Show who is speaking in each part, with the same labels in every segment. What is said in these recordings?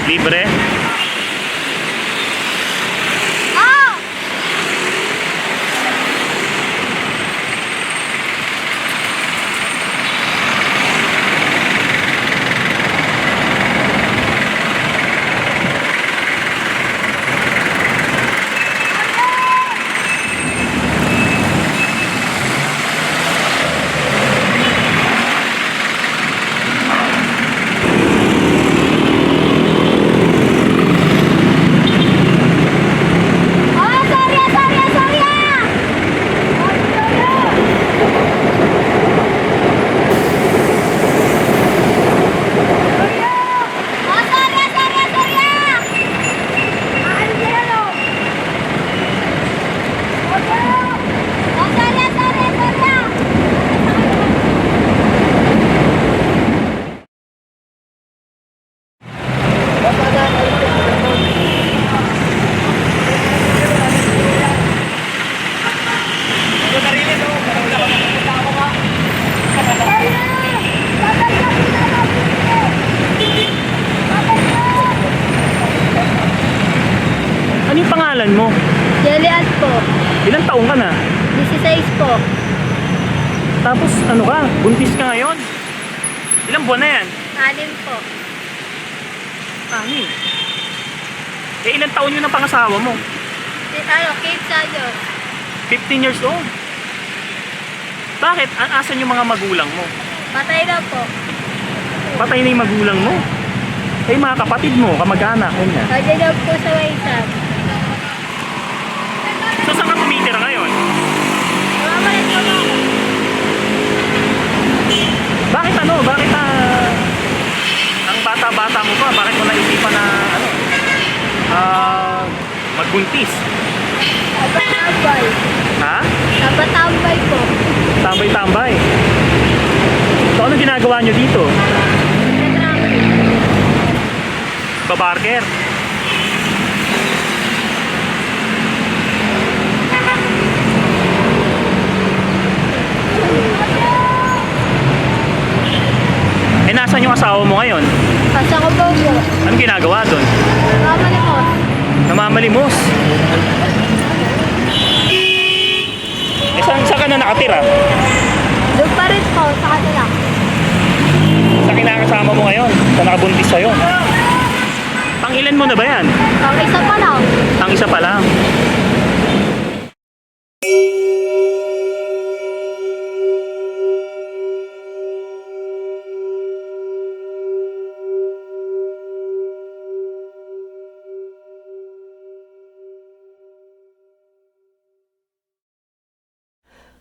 Speaker 1: Libre. Ano yung pangalan mo?
Speaker 2: Jelian po.
Speaker 1: Ilang taong ka na?
Speaker 2: 16 po.
Speaker 1: Tapos ano ka? Buntis ka ngayon? Ilang buwan na yan?
Speaker 2: 6 po.
Speaker 1: Anim. Eh ilang taon yun ang pangasawa mo?
Speaker 2: Kate Sayos.
Speaker 1: 15 years old. Bakit? Asan yung mga magulang mo?
Speaker 2: Patay na po.
Speaker 1: Patay na yung magulang mo. Eh mga kapatid mo, kamag-anak, ganyan.
Speaker 2: Patay na po sa Waisan.
Speaker 1: So saan ka tumitira ngayon?
Speaker 2: Mamalit po ako.
Speaker 1: Bakit ano? Bakit ang bata-bata mo pa? Bakit mo naisipan na magbuntis?
Speaker 2: Napatambay.
Speaker 1: Ha?
Speaker 2: Napatambay po.
Speaker 1: Tambay-tambay. So ano ginagawa nyo dito? Babarker. Eh nasan yung asawa mo ngayon?
Speaker 2: Kasi ako po po.
Speaker 1: Anong ginagawa doon?
Speaker 2: Mamalimos.
Speaker 1: Namamalimos. Eh saan ka na nakatira?
Speaker 2: Doon pa rin po sa kanila.
Speaker 1: Sa kinakasama mo ngayon? Sa nakabuntis sa'yo? Pangilan mo na ba yan?
Speaker 2: Ang isa pa lang.
Speaker 1: Ang isa pa lang.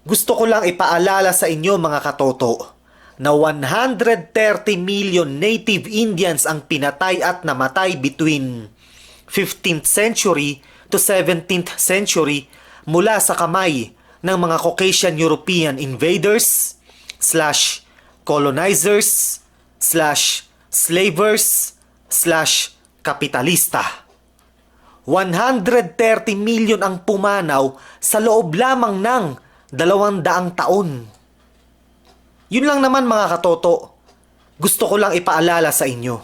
Speaker 3: Gusto ko lang ipaalala sa inyo mga katoto na 130 million native Indians ang pinatay at namatay between 15th century to 17th century mula sa kamay ng mga Caucasian European invaders / colonizers / slavers / kapitalista. 130 million ang pumanaw sa loob lamang ng 200 taon. Yun lang naman mga katoto. Gusto ko lang ipaalala sa inyo.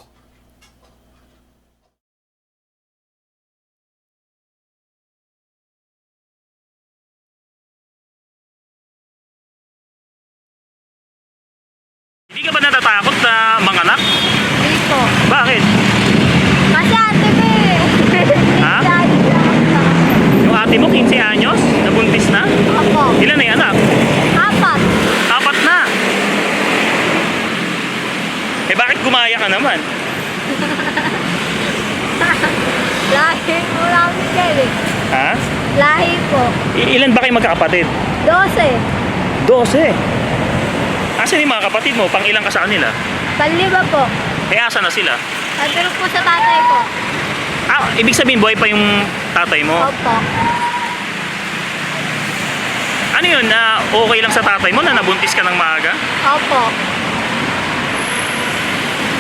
Speaker 1: Hindi ka ba natatakot na manganak?
Speaker 2: Hindi po.
Speaker 1: Bakit?
Speaker 2: Kasi ate ko eh.
Speaker 1: Ha? Yung ate mo 15 anyos? Nabuntis na?
Speaker 2: Opo.
Speaker 1: Ilan na yung anak?
Speaker 2: 4.
Speaker 1: 4 na. Eh bakit gumaya ka naman?
Speaker 2: Lahi po namin yan eh.
Speaker 1: Ha?
Speaker 2: Lahi po.
Speaker 1: Ilan ba kayo magkakapatid?
Speaker 2: 12.
Speaker 1: 12. Asan yung mga kapatid mo? Pang ilang ka sa kanila?
Speaker 2: 5 po.
Speaker 1: Eh asan na sila?
Speaker 2: Nandun po sa tatay ko.
Speaker 1: Ibig sabihin buhay pa yung tatay mo?
Speaker 2: Opo.
Speaker 1: Ano yun? Okay lang sa tatay mo na nabuntis ka ng maaga?
Speaker 2: Opo.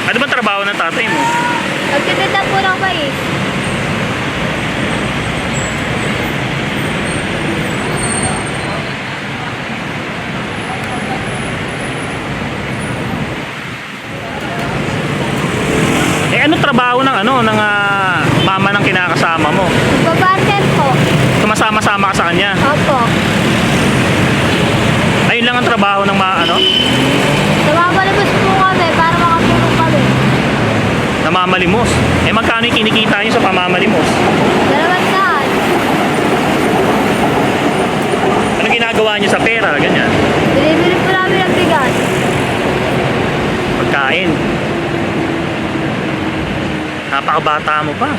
Speaker 1: Ano bang trabaho ng tatay mo?
Speaker 2: Nagtitinda po ng mais.
Speaker 1: Eh ano trabaho ng pamamalimos. Eh magkano yung kinikita nyo sa pamamalimos?
Speaker 2: 200.
Speaker 1: Ano ginagawa nyo sa pera? Ganyan.
Speaker 2: Binibili po namin ang bigas.
Speaker 1: Pagkain. Napakabata mo pa.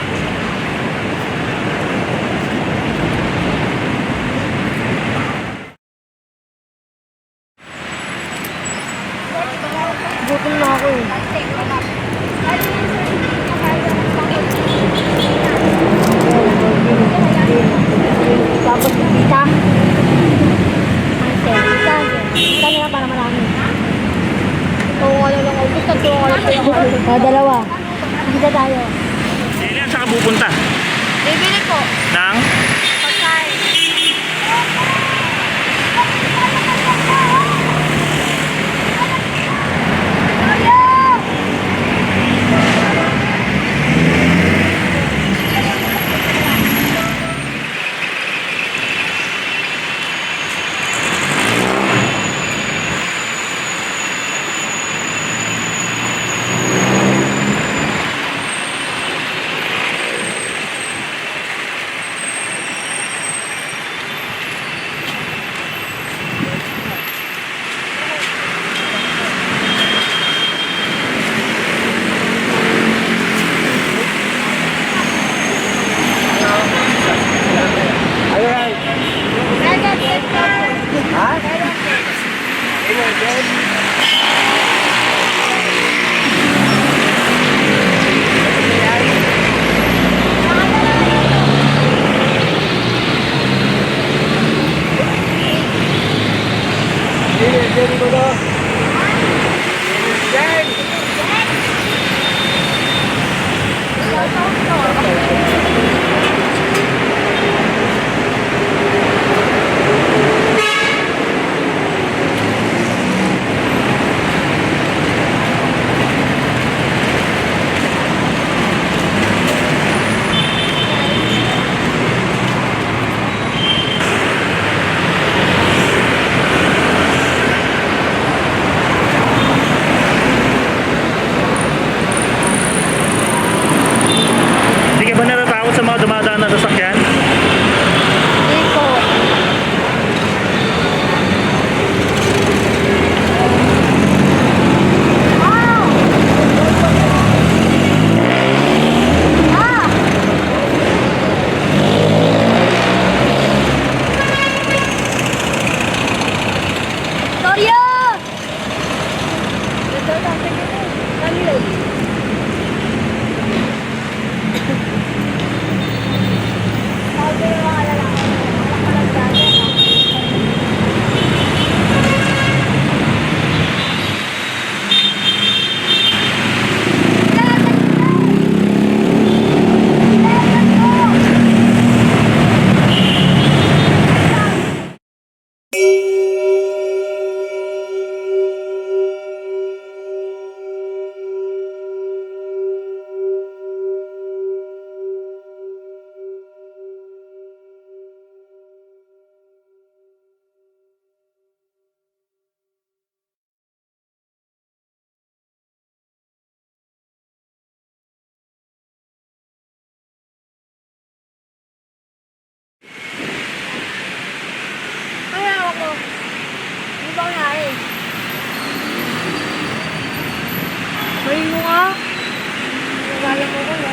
Speaker 2: Gutom na ako eh. Tapos isa. Isa na para marami. Oo, ano lang ako. Gusto ko ako. Dalawa. Isa tayo.
Speaker 1: Kailan saan ka pupunta?
Speaker 2: Bibili po.
Speaker 1: Nang?
Speaker 2: Pagkain.
Speaker 1: Hindi ka ba natatakot sa mga dumadaan na sasakyan?
Speaker 2: Hindi po. Sorya! Kaya ako. Ano ba nangyari? May mo nga. Nagala mo ko, no?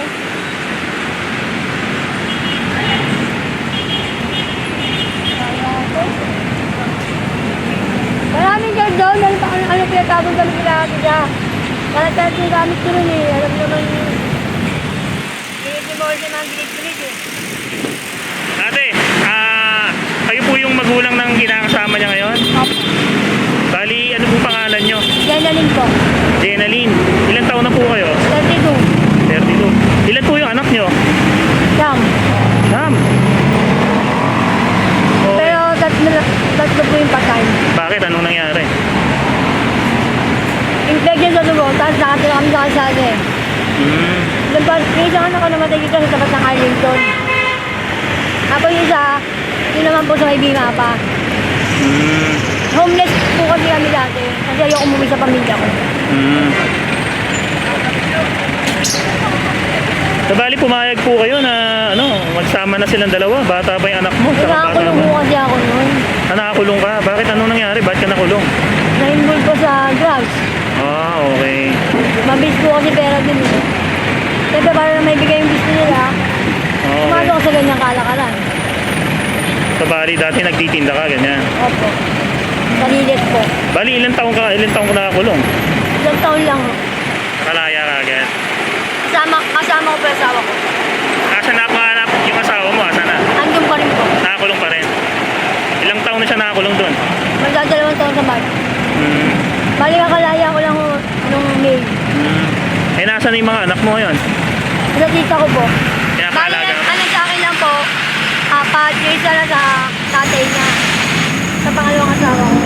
Speaker 2: Maraming guard doon. Ano pinagkabong kami pinakakit siya. Para tayo yung gamit ko rin eh. Alam naman yung... Hindi mo siya mga gilig-gilig eh.
Speaker 1: Ate, kayo po yung magulang ng kinakasama niya ngayon?
Speaker 2: Opo.
Speaker 1: Bali, ano po pangalan nyo?
Speaker 2: Jenalyn po.
Speaker 1: Jenaline. Ilan taon na po kayo?
Speaker 2: 32.
Speaker 1: 32. Ilan po yung anak nyo?
Speaker 2: Sam.
Speaker 1: Sam. Okay.
Speaker 2: Pero tatlo po yung patay.
Speaker 1: Bakit? Anong nangyari?
Speaker 2: Infection sa dugo, tapos nakatira kami sa kalsada eh. Yung isang anak ko namatay dito sa tapat ng Arlington. Tapos yung isa, yun naman po sa may Bima pa. Homeless po kasi kami dati. Kasi ayoko umuwi sa pamilya ko.
Speaker 1: Sabali, pumayag po kayo na ano, magsama na silang dalawa. Bata pa yung anak mo. Saka bata
Speaker 2: Nakakulong
Speaker 1: mo.
Speaker 2: po kasi ako noon.
Speaker 1: Nakakulong ka? Bakit? Anong nangyari? Bakit ka nakulong?
Speaker 2: Na-involve ko sa drugs.
Speaker 1: Ah, okay.
Speaker 2: Mabilis po kasi pera din eh. Siyempre para na may bigay yung gusto nila,
Speaker 1: Okay.
Speaker 2: pumasok ko sa ganyang kalakaran.
Speaker 1: Sabali, dati nagtitinda ka, ganyan.
Speaker 2: Opo. Salilit po.
Speaker 1: Bali, ilang taong ka nakakulong?
Speaker 2: Ilang taon lang.
Speaker 1: Nakalaya ka agad.
Speaker 2: Kasama ko pa yung asawa ko.
Speaker 1: Asa na panganap yung asawa mo? Asa na?
Speaker 2: Andun pa rin po.
Speaker 1: Nakakulong pa rin. Ilang taon na siya nakakulong doon?
Speaker 2: Magdadalawang taon sa bag.
Speaker 1: Hmm.
Speaker 2: Bali kakalaya ko lang nung May.
Speaker 1: Hmm. Eh, nasa na yung mga anak mo ngayon?
Speaker 2: Sa tita ko po. Bali,
Speaker 1: Pinapalaga ka?
Speaker 2: ano sa akin lang po, apat, yung isa lang sa tatay niya. Sa pangalawang asawa ko.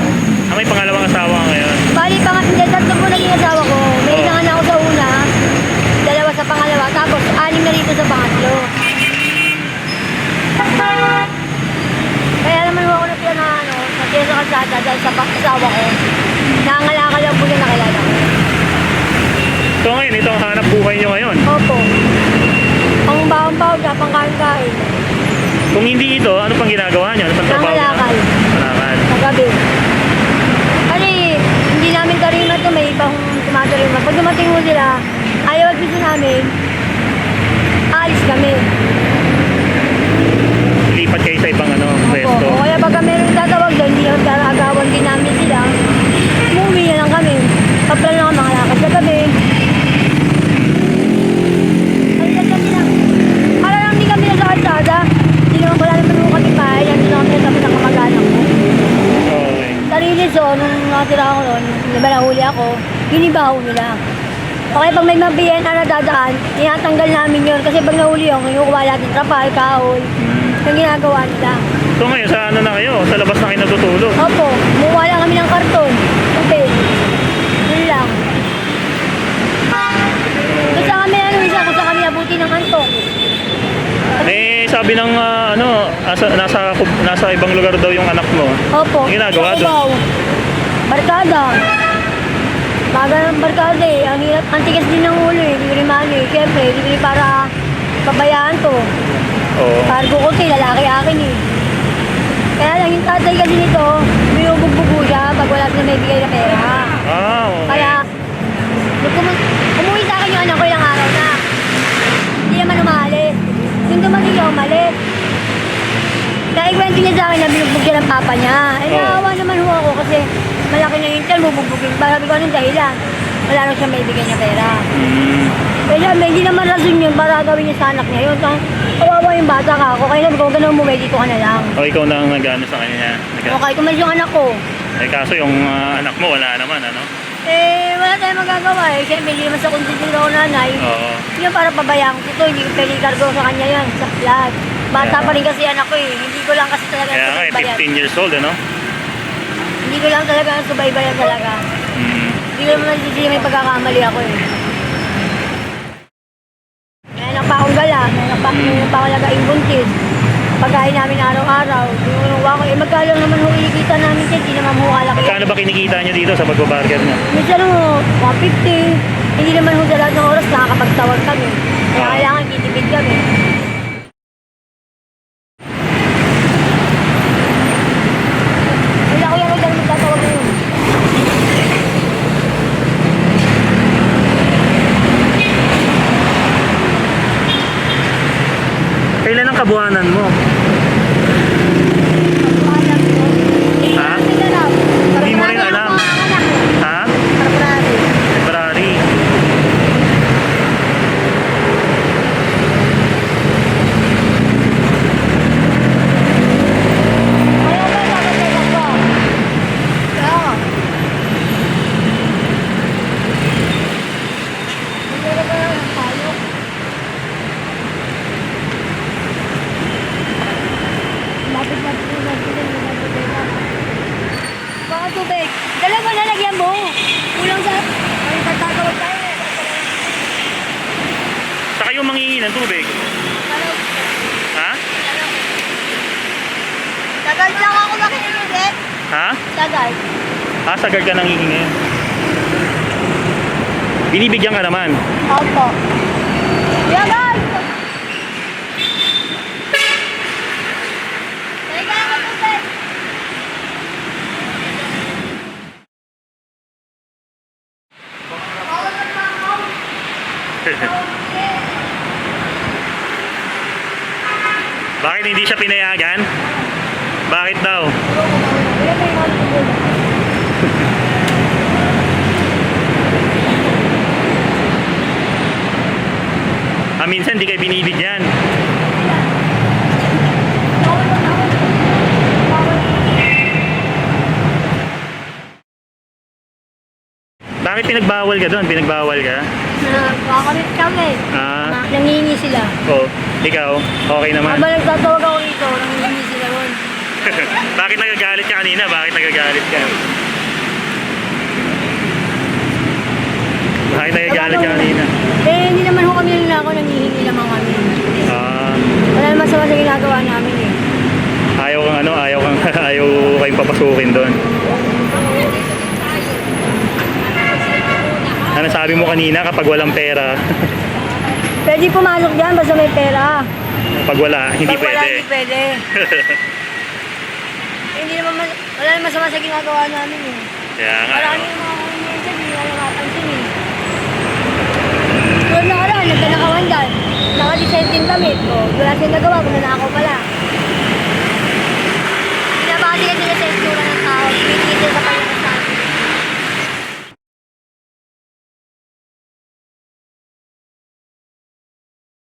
Speaker 1: Ah, may pangalawang asawa ka ngayon.
Speaker 2: Bali, hindi, tatlo po naging asawa ko. May
Speaker 1: Oh.
Speaker 2: isang anak ko sa una, dalawa sa pangalawa, tapos anim na rito sa pangatlo. Kaya naman ako natira na natira sa kalsada dahil sa asawa ko. Nangangalakal lang po na nakilala ko.
Speaker 1: So ngayon, ito ang hanap buhay nyo ngayon.
Speaker 2: Opo. Pang baon-baon ka, pang kain-kain.
Speaker 1: Kung hindi ito, ano pang ginagawa nyo? Ano pang trabaho nyo?
Speaker 2: Nangalakal.
Speaker 1: Nangalakal.
Speaker 2: Sa gabi. Kasi hindi namin karima to, may ibang tumatarima. Pag dumating mo sila, ayaw at gusto namin, alis kami.
Speaker 1: Lipat kayo sa ibang ano, pwesto.
Speaker 2: O kaya pagka meron tatawag doon, hindi ang agawan din namin sila. Umuwi na lang kami. Kaplan lang ang mga lakad sa gabi. Ay, kasi lang. Para lang di kami nasa kalsada. Hindi naman pala naman mo kami bahay. Nandun lang kami nasabi ng kamag-anak ko.
Speaker 1: Okay.
Speaker 2: Sarili so, nung nakatira ako noon, diba nahuli ako, hinibaho nila. Okay, pag may mabiyan na nadadaan, tinatanggal namin yun. Kasi pag nahuli yun, kinukuha natin trapal, kahoy. Yung ginagawa nila.
Speaker 1: So ngayon, sa ano na kayo? Sa labas na kayo natutulog?
Speaker 2: Opo, kumuha lang kami ng karton. Okay. Yun lang. Basta kami kung saan kami abuti ng antok.
Speaker 1: Eh, sabi ng nasa ibang lugar daw yung anak mo.
Speaker 2: Opo.
Speaker 1: Ang ginagawa doon?
Speaker 2: Cubao. Barkada. Baga ng barkada eh. Ang hirap, ang tigas din ng ulo eh. Hindi rin mali. Siyempre, hindi rin para pabayaan to.
Speaker 1: Oo.
Speaker 2: Cargo ko to eh, lalaki akin eh. Kaya lang yung tatay kasi nito, binubugbugo siya pag wala sila may bigay na pera.
Speaker 1: Ah, okay.
Speaker 2: Kaya, umuwi sa akin yung anak ko ilang araw na. Hindi naman umalis. Yung dumating siya umalis. Dahil kwento niya sa akin na binugbog siya ng papa niya. Eh,
Speaker 1: Oo.
Speaker 2: naawa naman ho ako kasi malaki na yung tiyan, bubugbugin. Sabi ko, anong dahilan? Wala na siya may bigay niya pera.
Speaker 1: Hmm.
Speaker 2: Kaya sabi, hindi naman rason yun para gawin niya sa anak niya yun. Kawawa yung bata ka ako. Kaya sabi ko, huwag ka na umuwi, dito ka na lang.
Speaker 1: O ikaw na ang nag-ano sa kanya?
Speaker 2: Okay, kumalis yung anak ko.
Speaker 1: Eh, kaso yung anak mo, wala naman, ano?
Speaker 2: Eh, wala tayong magagawa eh. Siyempre, hindi naman sa konsentidor ako nanay.
Speaker 1: Oo.
Speaker 2: Yun para pabayaan ko to, hindi ko pwede cargo sa kanya yan, sa lahat. Bata
Speaker 1: Yeah.
Speaker 2: pa rin kasi anak ko eh, hindi ko lang kasi talaga
Speaker 1: Kaya nga,
Speaker 2: subaybayan.
Speaker 1: 15 years old, ano?
Speaker 2: Hindi ko lang talaga subaybayan talaga.
Speaker 1: Hmm.
Speaker 2: Hindi ko naman nagsisisi may pagkakamali ako eh. Meron pa akong gala, meron pa akong lagaing buntis. Pagkain namin araw-araw, tinunuwa ko, eh magkano naman ho inikita namin siya, hindi naman ho kalaki.
Speaker 1: Magkano ba kinikita nyo dito sa pagbabarger nyo?
Speaker 2: Minsan ho, 150, hindi naman ho sa lahat ng oras nakakapagtawag kami. Kaya kailangan kitipid kami. Wala ko yan, huwag ka naman tatawag ngayon.
Speaker 1: Kailan ang kabuhanan mo?
Speaker 2: Alam ko.
Speaker 1: Ha? Hindi mo rin alam. Ha? February.
Speaker 2: Baka tubig. Dalawa na lagyan mo. Kulang sa... Ay, pagkakawag tayo eh.
Speaker 1: Saka yung mangingi ng tubig. Ha?
Speaker 2: Tagal lang ako makinig eh.
Speaker 1: Ha?
Speaker 2: Tagal.
Speaker 1: Ah, sagad ka nang hihingi. Binibigyan ka naman.
Speaker 2: Opo. Yeah guys!
Speaker 1: Bakit hindi siya pinayagan? Bakit daw?
Speaker 2: Ilan ba yung mga tungkol?
Speaker 1: Minsan di kayo binibigyan. Bakit pinagbawal ka doon? Pinagbawal ka?
Speaker 2: Nakakamit kami. Nangingi sila.
Speaker 1: Oh, ikaw, okay naman.
Speaker 2: Habang nagtatawag ako dito, nangingi sila ron.
Speaker 1: Bakit nagagalit ka kanina? Bakit nagagalit ka? Bakit nagagalit ka kanina?
Speaker 2: Eh, hindi naman ho kami nangyayako, nangihingi naman kami. Wala naman sa ginagawa namin eh.
Speaker 1: Ayaw kang ayaw kayong papasukin doon. Ano sabi mo kanina kapag walang pera?
Speaker 2: Pwede pumasok dyan basta may pera.
Speaker 1: Pag wala, hindi
Speaker 2: Pag wala,
Speaker 1: pwede.
Speaker 2: hindi pwede. Hindi naman, wala naman sama sa ginagawa namin eh.
Speaker 1: Kaya nga.
Speaker 2: Marami yung mga kuminyan dyan, hindi wala nakapansin eh. Tulad na karaan, nagkanakawan dyan. Naka-design din kami. Wala siya nagawa, kung nanakaw pala. Pinabati ka nila sa istura ng tao, pinigil sa palitan sa atin.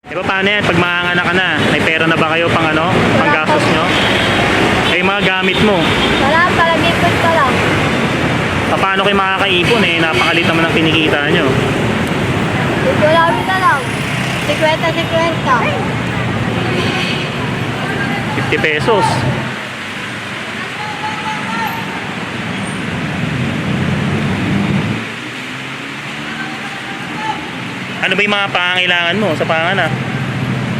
Speaker 1: E paano yan? Pag maanganak ka na, may pera na ba kayo pang pang gastos nyo? Eh mga gamit mo.
Speaker 2: Wala, palagipot pa lang.
Speaker 1: Paano kayo makakaipon eh? Napakalit naman ang kinikita nyo.
Speaker 2: Wala na lang. 50-50.
Speaker 1: 50 pesos. Ano ba yung mga pangangailangan mo sa panganak?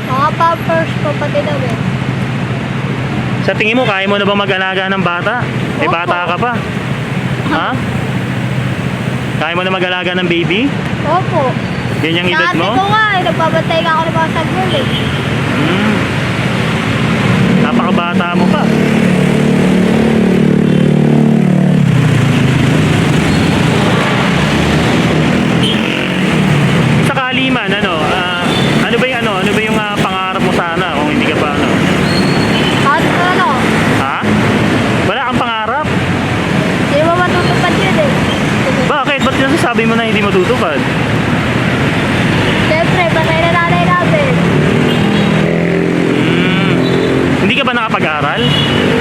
Speaker 2: Mga pampers ko pati daw eh.
Speaker 1: Sa tingin mo, kaya mo na ba mag-alaga ng bata? Eh,
Speaker 2: Opo.
Speaker 1: bata ka pa. Ha? Kaya mo na mag-alaga ng baby?
Speaker 2: Opo.
Speaker 1: Yan yung edad
Speaker 2: Sabi
Speaker 1: mo?
Speaker 2: ko nga eh, nagpapantay ka ako ng mga sagbol eh.
Speaker 1: Napakabata mo pa. Sakali man, ano ba yung pangarap mo sana kung hindi ka pa
Speaker 2: At ano,
Speaker 1: Ha? Wala kang pangarap?
Speaker 2: hindi mo matutupad yun eh.
Speaker 1: Bakit? Ba't nasasabi mo na hindi matutupad?
Speaker 2: Siyempre, patay na nanay natin.
Speaker 1: Hindi ka ba nakapag-aral?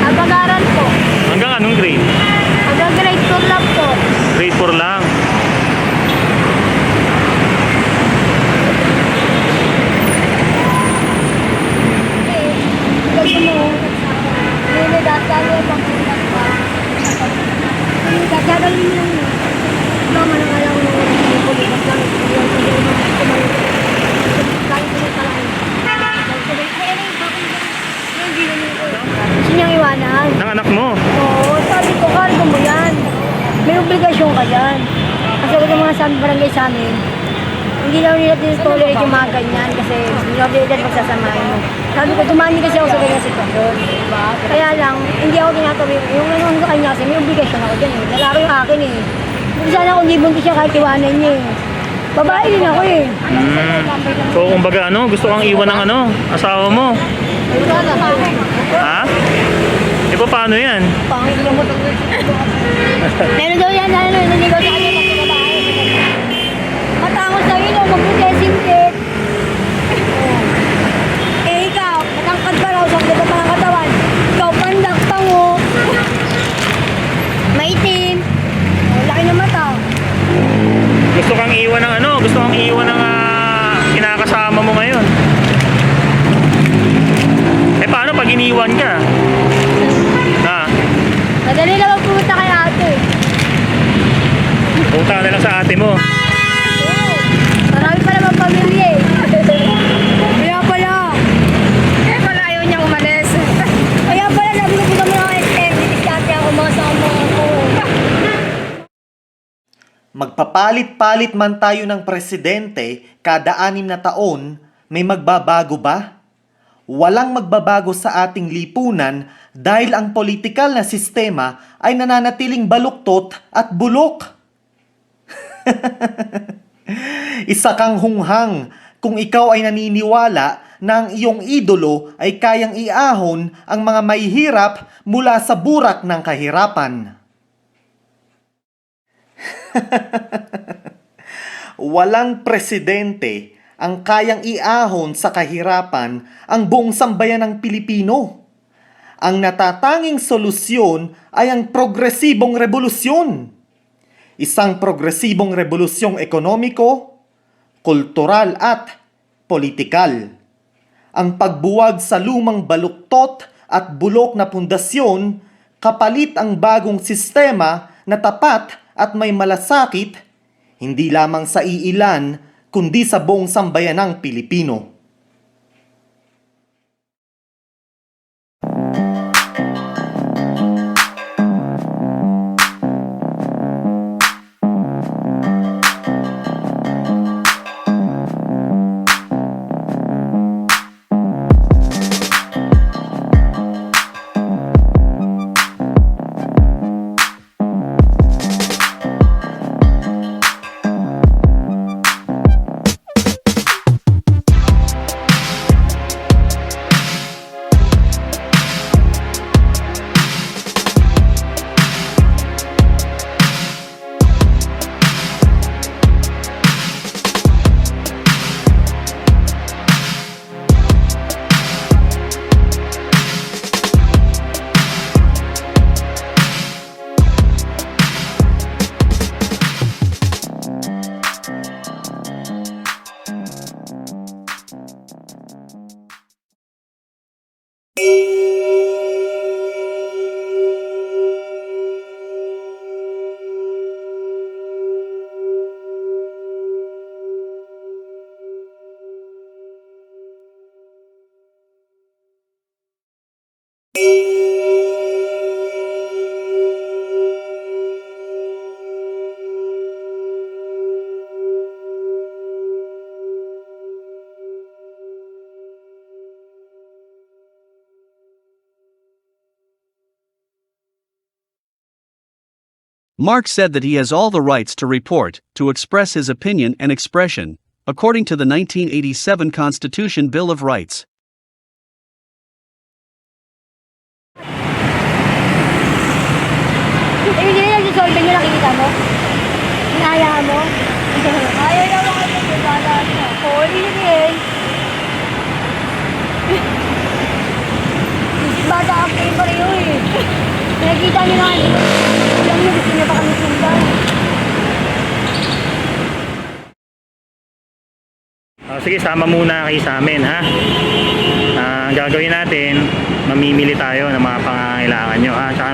Speaker 2: Napag-aral po.
Speaker 1: Hanggang anong grade?
Speaker 2: Hanggang grade 4 lang po.
Speaker 1: Grade 4 lang.
Speaker 2: Kasi mo, nilidasan mo pang punak pa. Gagagalin mo lang yun. Mama na nga lang mo, hindi ko lipat lang. Gusto niyang iwanan.
Speaker 1: Ng anak mo?
Speaker 2: Oo, sabi ko, cargo mo yan. May obligasyon ka yan. Kasi kung yung mga sabi barangay sa amin, hindi na nila tolerate yung mga ganyan kasi hindi na nila pagsasamahin mo. Sabi ko, tumani kasi ako sa ganyan sitwasyon. Kaya lang, hindi ako tinatabi. Yung ano sa kanya kasi may obligasyon ako dyan eh. Lalaki yung akin eh. Kung sana kung di buntis siya kahit iwanan niya eh. Babae din ako eh.
Speaker 1: So, kumbaga gusto kang iwan ng asawa mo? Ha? E paano yan?
Speaker 2: Pangit lang mo. Meron daw yan, nanigaw sa kanya ng babae. Matangos sa ino, magputesim din. Eh ikaw, matangkad ka raw, sabi ka pa ng katawan. Ikaw pandak, pango. Maitim. Laki ng mata.
Speaker 1: Gusto kang iwan ng Gusto kang iwan ng kinakasama mo ngayon? Eh paano pag iniwan ka? Ha?
Speaker 2: Madali lang magpumunta kay ate.
Speaker 1: Punta ka na lang sa ate mo.
Speaker 2: Oo. Marami pa naman pamilya eh. Kaya pala. Kaya pala ayaw niya umalis. Kaya pala sabi ko punta mo na kay ate. Dati ako mga sama ko.
Speaker 3: Magpapalit-palit man tayo ng presidente kada 6 na taon, may magbabago ba? Walang magbabago sa ating lipunan dahil ang politikal na sistema ay nananatiling baluktot at bulok. Isa kang hunghang kung ikaw ay naniniwala na ang iyong idolo ay kayang iahon ang mga mahihirap mula sa burak ng kahirapan. Walang presidente ang kayang iahon sa kahirapan ang buong sambayan ng Pilipino. Ang natatanging solusyon ay ang progresibong revolusyon. Isang progresibong revolusyong ekonomiko, kultural at politikal. Ang pagbuwag sa lumang baluktot at bulok na pundasyon kapalit ang bagong sistema na tapat at may malasakit, hindi lamang sa iilan, kundi sa buong sambayanang Pilipino.
Speaker 4: Mark said that he has all the rights to report, to express his opinion and expression, according to the 1987 Constitution Bill of Rights.
Speaker 2: Hindi na nag-solve nyo, nakikita mo? Inaya mo? Ayaw na mga nagdadala na. Oo, hindi rin. Isip bata ang kayo pareho eh. Nakikita nyo na. Alam nyo, gusto nyo pa kami sundan.
Speaker 1: Sige, sama muna kayo sa amin, ha? Ang gagawin natin, mamimili tayo ng mga pangangailangan nyo, ha? Tsaka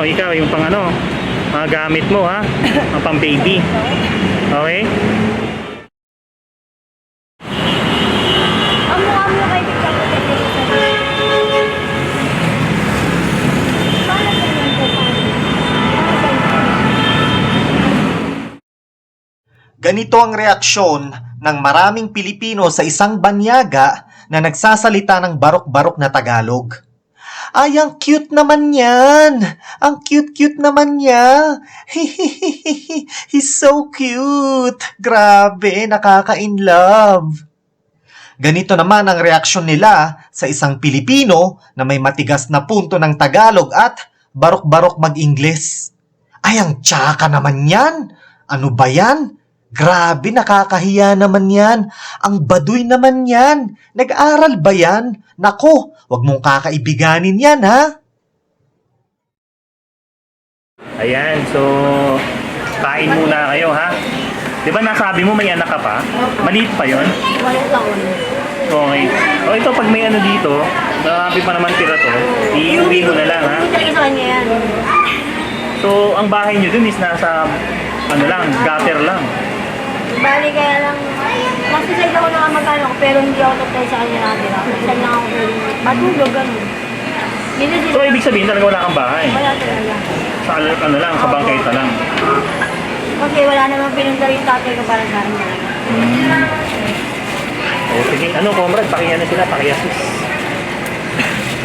Speaker 1: ikaw, yung mga gamit mo, ha? Mga pang baby. Okay?
Speaker 2: Ang mukha mo kay Victor ko dito sa paano ganyan ko pa?
Speaker 3: Ganito ang reaksyon ng maraming Pilipino sa isang banyaga na nagsasalita ng barok-barok na Tagalog. Ay, ang cute naman yan! Ang cute-cute naman niya! He's so cute! Grabe, nakaka-in-love! Ganito naman ang reaksyon nila sa isang Pilipino na may matigas na punto ng Tagalog at barok-barok mag-Ingles. Ay, ang tsaka naman yan! Ano ba yan? Grabe, nakakahiya naman yan. Ang baduy naman yan. Nag-aral ba yan? Nako, wag mong kakaibiganin yan, ha?
Speaker 1: Ayan, so kain muna kayo, ha? Di ba nasabi mo may anak ka pa? Maliit pa yon?
Speaker 2: Walang taon.
Speaker 1: Okay. O ito, pag may ano dito, marami pa naman tira to, iuwi mo na lang, ha?
Speaker 2: Hindi talaga sa kanya yan.
Speaker 1: So, ang bahay nyo dun is nasa, gutter lang.
Speaker 2: Bali kaya lang, mas decide ako na magkano ko, pero hindi ako tatay sa kanya natira. Decide lang ako pero matulog, gano'n.
Speaker 1: So, ibig sabihin talaga wala kang bahay?
Speaker 2: Wala talaga.
Speaker 1: Sa bangketa lang.
Speaker 2: Kasi wala namang pinunda yung tatay ko para sa akin talaga.
Speaker 1: O, sige, comrade, pakiyan sila, pakiasis.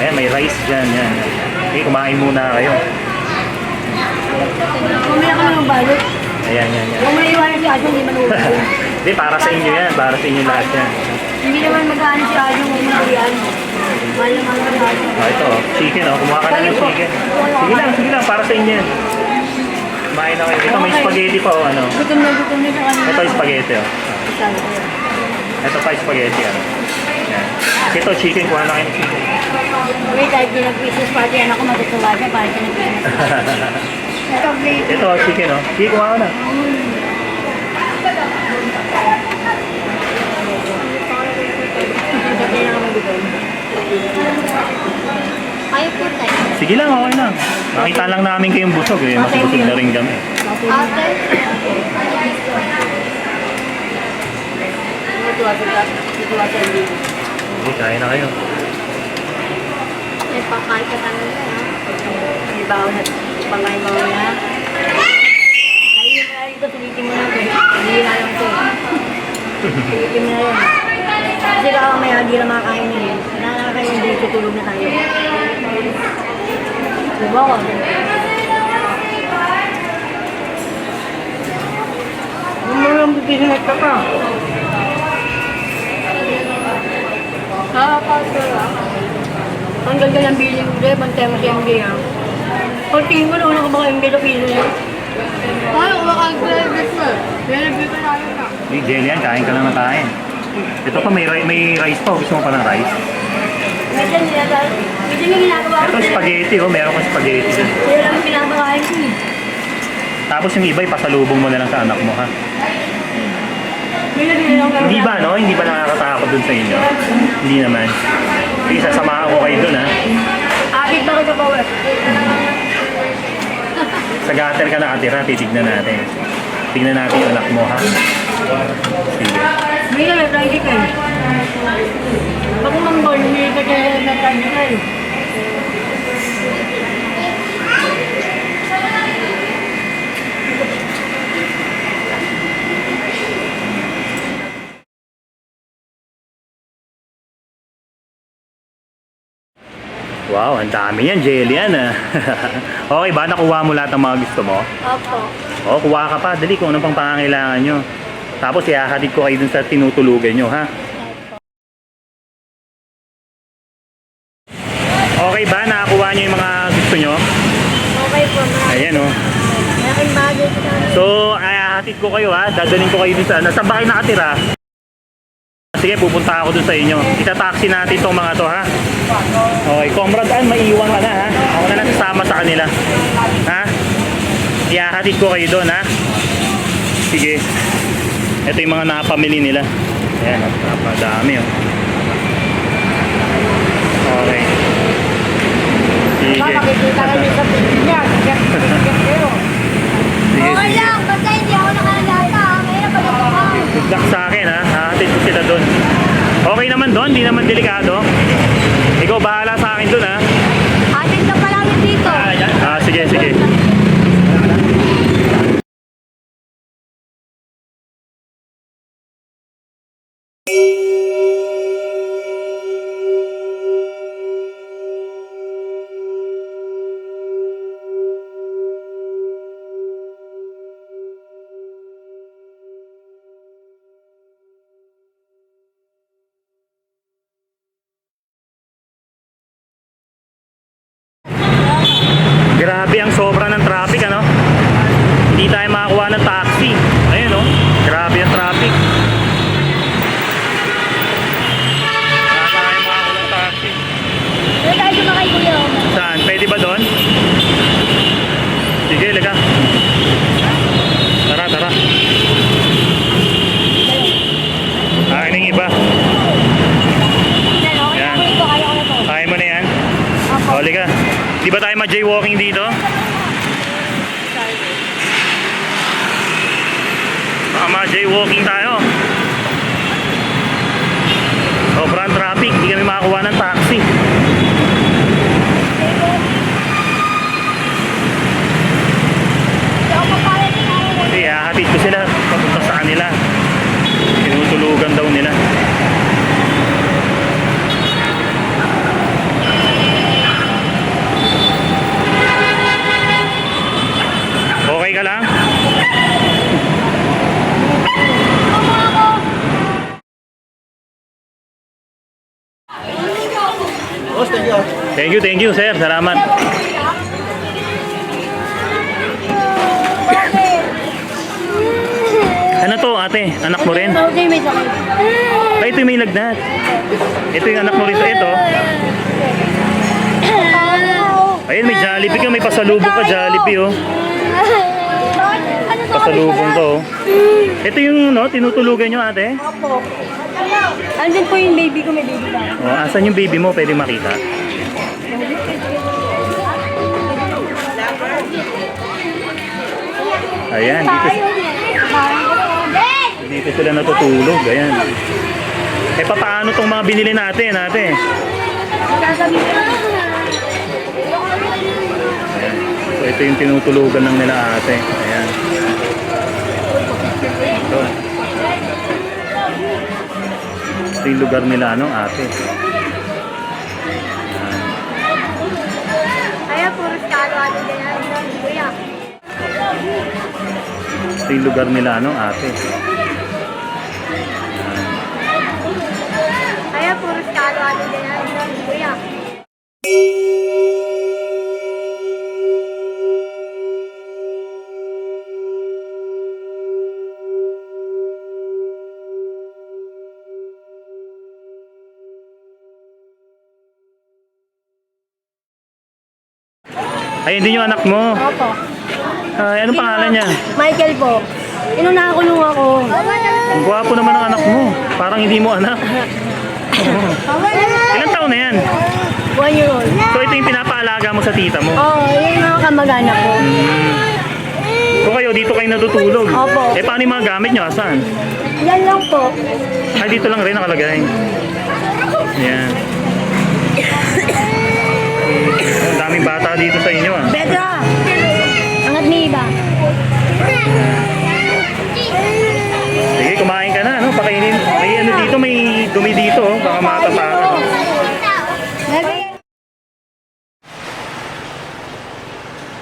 Speaker 1: Ayan, may rice dyan, yan. Okay, kumain muna kayo.
Speaker 2: Mamaya ka naman balot.
Speaker 1: Ayan.
Speaker 2: Kung may iwanan si Aso, hindi man ulit.
Speaker 1: Hindi, para sa inyo yan, para sa inyo lahat yan.
Speaker 2: Hindi naman mag-ano siya yung umulian. Mahal naman mag-ano.
Speaker 1: Ito, chicken, kumuha ka na ng chicken. Sige lang, para sa inyo yan. Kumain na kayo. Ito, may spaghetti pa,
Speaker 2: Gutom na siya kanina.
Speaker 1: Ito, spaghetti,
Speaker 2: Sabi ko.
Speaker 1: Ito pa, spaghetti, Yan. Ito, chicken, kuha na kayo ng chicken.
Speaker 2: Wait, kahit di nag-Christmas party, anak ko matutuwa siya, parang siya nag-Christmas party. Ito, wait.
Speaker 1: Ito, chicken, Sige, kuha ka na.
Speaker 2: Ayaw po tayo.
Speaker 1: Sige lang, okay lang. Nakita lang namin kayong busog, Mas busog na rin kami.
Speaker 2: Ate?
Speaker 1: Sige, kain na kayo.
Speaker 2: May pakain ka talaga, ha? May baon na pangay mo na. Ayun na ito, sulitin mo na ito. Hindi na lang ito. Sulitin mo na yan. Kasi baka mamaya hindi na makakain yun. Nakakain hindi, tutulog na tayo. Diba ko? Umarang bibihinat ka pa. Nakakasara. Ang ganda ng billing mo rin, bantay mo si MJ ha. Pag tingin ko na una ka baka MJ na pilo niya. Ay, umakag-graduate mo. Graduate ko tayo na.
Speaker 1: Hey, Jelian, kain ka lang na kain. Ito pa, may rice pa. Gusto mo pa ng rice?
Speaker 2: Medyo may ginagawa ko.
Speaker 1: Ito, spaghetti, meron kang spaghetti.
Speaker 2: Kaya lang pinapakain ko eh.
Speaker 1: Tapos yung iba, pasalubong mo na lang sa anak mo, ha?
Speaker 2: May nabili lang
Speaker 1: Hindi ba, Hindi ba nakakatakot dun sa inyo? Hindi naman. Sige, sasamahan ko kayo dun, ha?
Speaker 2: Akit ba ko sa power?
Speaker 1: Sa gutter ka nakatira, titignan natin. Tignan natin yung anak mo, ha? Sige.
Speaker 2: May nag-try ka eh. Pag umanggol, may nag-try ka eh.
Speaker 1: Wow, ang dami yan, Jelian, ha? Okay ba? Nakuha mo lahat ng mga gusto mo?
Speaker 2: Opo.
Speaker 1: Kuha ka pa. Dali kung anong pang pangangailangan nyo. Tapos ihahatid ko kayo dun sa tinutulugan nyo, ha? Okay ba? Nakakuha nyo yung mga gusto nyo?
Speaker 2: Okay po.
Speaker 1: Ayan,
Speaker 2: Malaking bagay ko na.
Speaker 1: So, ihahatid ko kayo, ha? Dadalhin ko kayo dun sa... Saan ba kayo nakatira? Sige, pupunta ako dun sa inyo. Itataxi natin tong mga to, ha? Okay, Comrade Ann, maiiwan ka na, ha? Ako na lang sasama sa kanila. Ha? Ihahatid ko kayo doon, ha? Sige. Ito yung mga napamili nila. Ayan, napadami, Okay. Sige.
Speaker 2: Makikita kami sa niya.
Speaker 1: Sige.
Speaker 2: Okay lang, basta hindi ako nakalala. Mahirap pag ako ka.
Speaker 1: Good luck sa akin, ha? Hahatid ko sila doon. Okay naman doon, hindi naman delikado. Ikaw bahala sa akin doon, ha?
Speaker 2: Atin ka pa namin dito.
Speaker 1: Sige, sige. Grabe ang sobra ng traffic, Hindi tayo makakuha ng taxi. Ayun, grabe ang traffic. Wala tayo makakuha ng taxi.
Speaker 2: Doon tayo sumakay kuya.
Speaker 1: Saan? Pwede ba doon? Sige, laga. Tara, tara. Akin yung iba. Yan. Kaya mo na yan? O, liga. Di ba tayo ma-jaywalking dito? Baka ma-jaywalking tayo. Sobrang traffic. Hindi kami makakuha ng taxi. Kasi hahatid ko sila papunta sa kanila. Tinutulugan daw nila. Okay ka lang? Thank you, sir. Salamat. Ano to, ate? Anak mo rin?
Speaker 2: Okay, may sakit.
Speaker 1: Ay, ito yung may lagnat. Ito yung anak mo rin. Ito. Ayun, may Jollibee ka. May pasalubong ka, Jollibee, oh. Pasalubong to, oh. Ito yung, no, tinutulugan nyo, ate?
Speaker 2: Opo. Andun po yung baby ko, may baby pa.
Speaker 1: Oh, asan yung baby mo? Pwede makita. Ayan, dito sila natutulog. Ayan. Eh, paano tong mga binili natin, ate? Ayan. So, ito yung tinutulugan ng nila, ate. Ayan. Ito. Ito yung lugar nila, no, ate?
Speaker 2: Kaya puro skalo din yan. Kuya.
Speaker 1: Ito yung lugar nila, no, ate?
Speaker 2: Kaya puro skalo din yan. Kuya.
Speaker 1: Ay, hindi yung anak mo.
Speaker 2: Opo.
Speaker 1: Ay, anong pangalan niya?
Speaker 2: Michael po. Inunakulong ako.
Speaker 1: Ang gwapo naman ng anak mo. Parang hindi mo anak. Ilang taon na yan?
Speaker 2: 1 year old.
Speaker 1: So, ito yung pinapaalaga mo sa tita mo.
Speaker 2: Oo, yun yung mga kamag-anak ko.
Speaker 1: Kung kayo, dito kayo natutulog.
Speaker 2: Opo.
Speaker 1: Eh, paano yung mga gamit nyo? Saan?
Speaker 2: Yan lang po.
Speaker 1: Ay, dito lang rin nakalagay. Ayan. Ang daming bata dito sa inyo, ah.
Speaker 2: Pedro! Angat ni iba.
Speaker 1: Sige, kumain ka na, no? Pakainin. May ano dito, may dumi dito, oh. Baka makatapakan.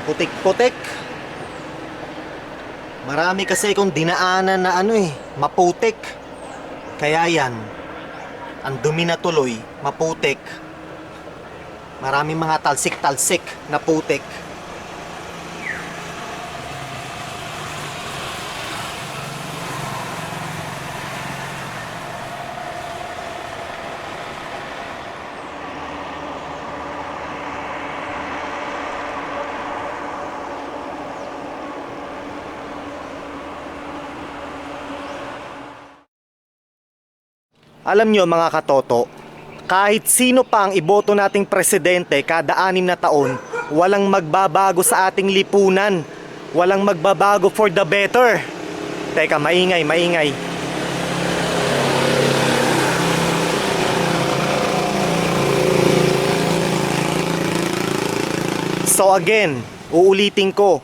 Speaker 3: Putik-putik. Marami kasi kung dinaanan na maputik. Kaya yan, ang dumi na tuloy, maputik. Maraming mga talsik-talsik na putik. Alam nyo mga katoto, kahit sino pa ang iboto nating presidente kada 6 na taon, walang magbabago sa ating lipunan. Walang magbabago for the better. Teka, maingay. So again, uulitin ko,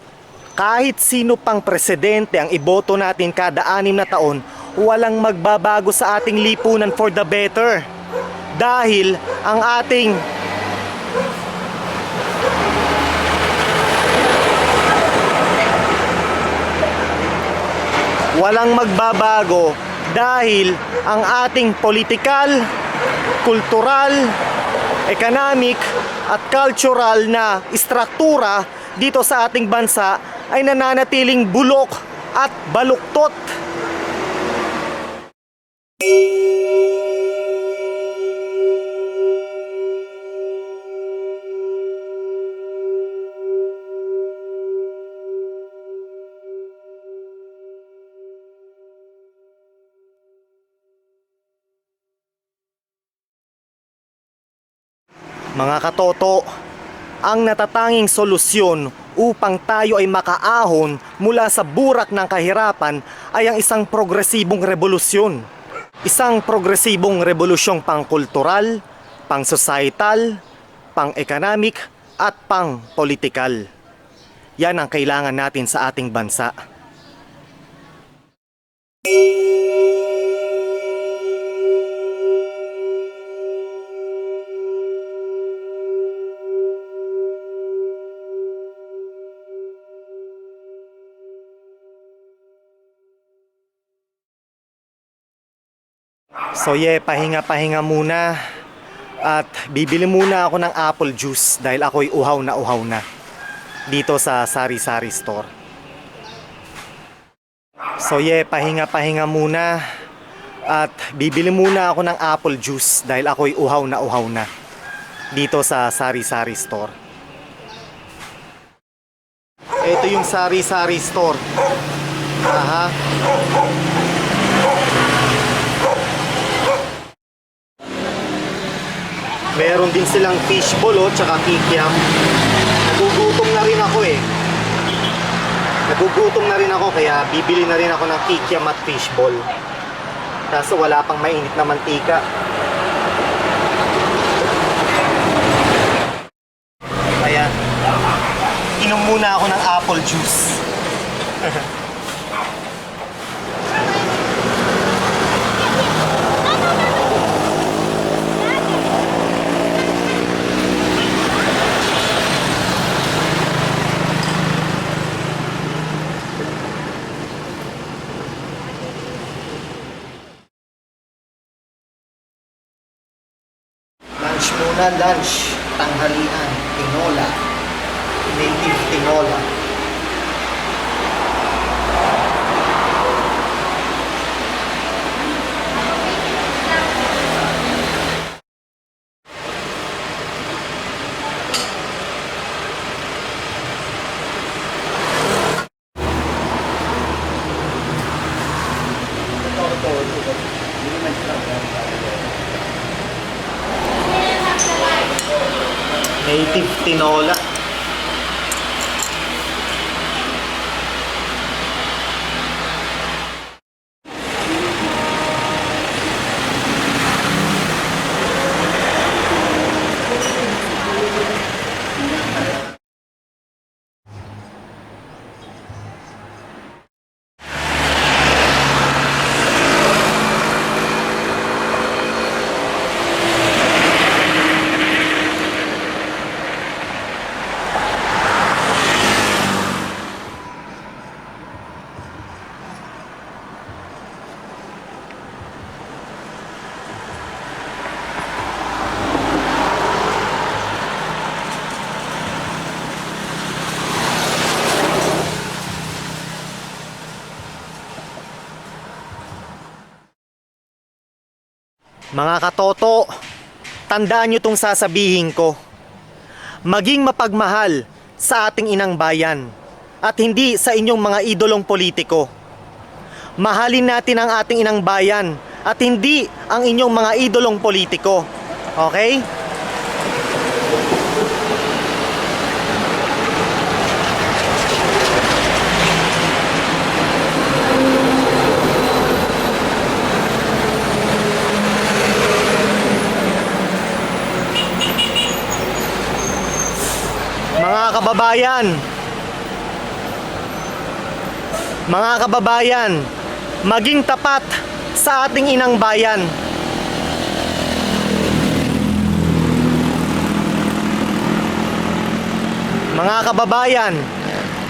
Speaker 3: kahit sino pang presidente ang iboto natin kada 6 na taon, walang magbabago sa ating lipunan for the better. Dahil ang ating walang magbabago dahil ang ating politikal, kultural, economic at cultural na istruktura dito sa ating bansa ay nananatiling bulok at baluktot. Mga katoto, ang natatanging solusyon upang tayo ay makaahon mula sa burak ng kahirapan ay ang isang progresibong revolusyon. Isang progresibong revolusyong pangkultural, pang-societal, pang-economic at pang-politikal. Yan ang kailangan natin sa ating bansa. So pahinga-pahinga muna. At bibili muna ako ng apple juice dahil ako'y uhaw na dito sa sari-sari store. So pahinga-pahinga muna. At bibili muna ako ng apple juice dahil ako'y uhaw na dito sa sari-sari store. Ito yung sari-sari store. Aha. Meron din silang fishball tsaka kikiam. Nagugutom na rin ako kaya bibili na rin ako ng kikiam at fishball. Kaso wala pang mainit na mantika. Ayan. Inom muna ako ng apple juice. Lunch muna, lunch. Tanghalian, tinola. Native tinola. Native tinola. Mga katoto, tandaan nyo tong sasabihin ko. Maging mapagmahal sa ating inang bayan at hindi sa inyong mga idolong politiko. Mahalin natin ang ating inang bayan at hindi ang inyong mga idolong politiko. Okay? Mga kababayan, maging tapat sa ating inang bayan. Mga kababayan,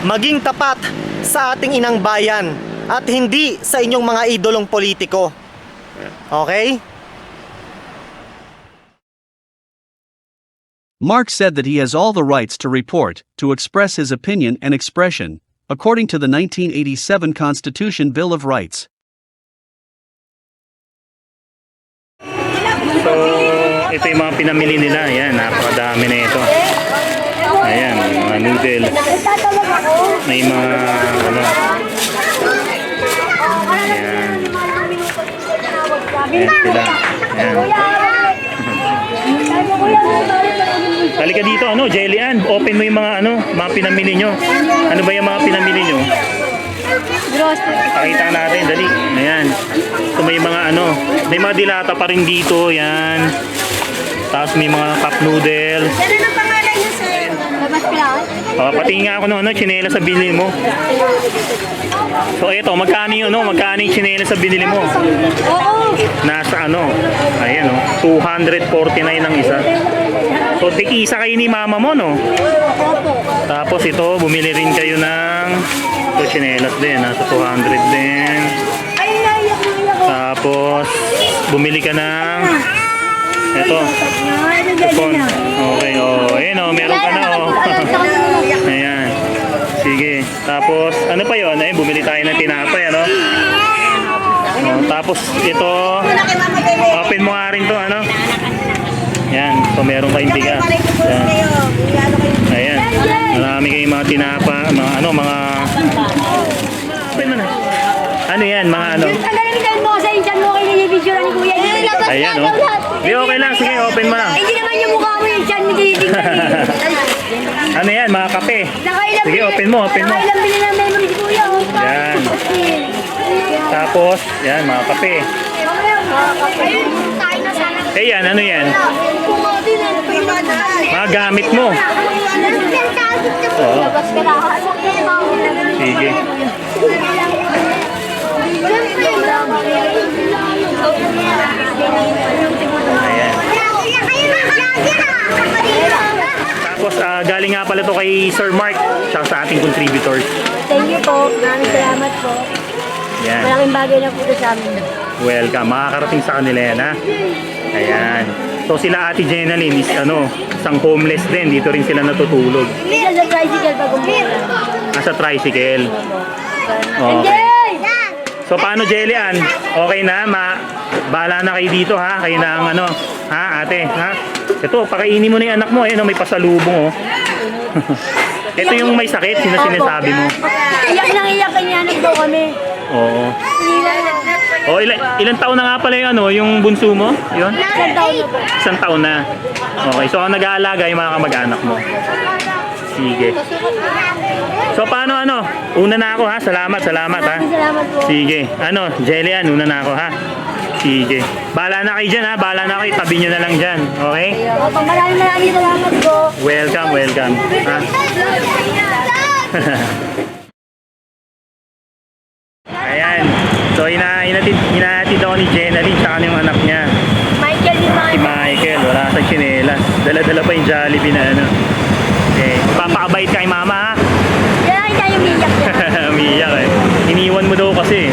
Speaker 3: maging tapat sa ating inang bayan at hindi sa inyong mga idolong politiko. Okay?
Speaker 4: Mark said that he has all the rights to report, to express his opinion and expression, according to the 1987 Constitution Bill of Rights.
Speaker 1: So, ito yung mga pinamili nila. Ayan, napakadami na ito. Ayan, mga noodles. May mga, ano. Ayan. Ayan sila. Ayan. Halika dito, ano, Jelly-Ann, open mo yung mga, ano, mga pinamili nyo. Ano ba yung mga pinamili nyo? Pakita natin, dali. Ayan. So may mga, ano, may mga dilata pa rin dito, yan. Tapos may mga cup noodles.
Speaker 2: Ano ang pangalan niyo, sir? Labas ko lang.
Speaker 1: Pati nga ako, ano, tsinelas sa binili mo. So ito, magkano yung tsinelas sa binili mo?
Speaker 2: Oo.
Speaker 1: Nasa ano, ayan o, 249 ang isa. So tig-isa kayo ni mama mo, no? Tapos ito, bumili rin kayo ng tsinelas din, nasa 200 din. Tapos bumili ka ng Ito. Ito. Okay, oh. Ayun, oh. Meron ka na, oh. Ayan. Sige. Tapos, ano pa yun? Eh, bumili tayo ng tinapay, ano? Oh, tapos, ito. Open mo nga rin to, ano? Yan. So, meron kayong bigas. Yan. Ayan. Marami kayong mga tinapa, mga ano, mga... Open mo na. Ano yan? Mga ano?
Speaker 2: Ang galing mo sa insan mo kayo nilibidyo ni Kuya.
Speaker 1: Ayan, oh. Di, okay lang. Sige, open mo na.
Speaker 2: Hindi naman yung mukha mo yung insan mo tinitignan
Speaker 1: Ano yan? Mga kape.
Speaker 2: Nakailang
Speaker 1: Sige, open mo, open mo.
Speaker 2: Nakailang bili ng memory si Kuya.
Speaker 1: Yan. Tapos, yan, mga kape. Eh yan, ano yan? Mga gamit mo. Oo. Sige. Ayan. Tapos, galing nga pala to kay Sir Mark, tsaka sa ating contributors.
Speaker 2: Thank you po. Maraming salamat po.
Speaker 1: Yan.
Speaker 2: Malaking bagay na po ito sa amin.
Speaker 1: Welcome. Makakarating sa kanila yan, ha? Ayan. So sila Ate Jenaline is isang homeless din. Dito rin sila natutulog.
Speaker 2: Isa sa tricycle pag umuwi.
Speaker 1: Sa tricycle.
Speaker 2: Okay.
Speaker 1: So paano, Jelian? Okay na? Bahala na kayo dito, ha? Kayo na ang ha, ate, ha? Ito, pakainin mo na yung anak mo. Ayan, may pasalubong, oh. Ito yung may sakit, sinasabi mo.
Speaker 2: Iyak nang iyak kanya nagdo kami.
Speaker 1: Oo. Oh, ilan taon na nga pala yung bunso mo? Yun?
Speaker 2: Isang taon na po.
Speaker 1: Isang taon na. Okay, so ang nag-aalaga yung mga kamag-anak mo. Sige. So paano Una na ako, ha? Salamat, ha?
Speaker 2: Maraming salamat po.
Speaker 1: Sige. Jelian, una na ako, ha? Sige. Bahala na kayo dyan, ha? Bahala na kayo. Tabi nyo na lang dyan. Okay?
Speaker 2: Opo, maraming salamat po.
Speaker 1: Welcome, welcome. Ha? Ayan. So, inaatid ako ni Jenaline sa kanyang anak niya.
Speaker 2: Michael yung mga
Speaker 1: Si Michael, wala sa tsinelas. Dala-dala pa yung Jollibee na Okay. Papakabait ka kay mama, ha?
Speaker 2: Kaya lang tayo umiyak niya.
Speaker 1: Umiiyak, eh. Iniwan mo daw kasi.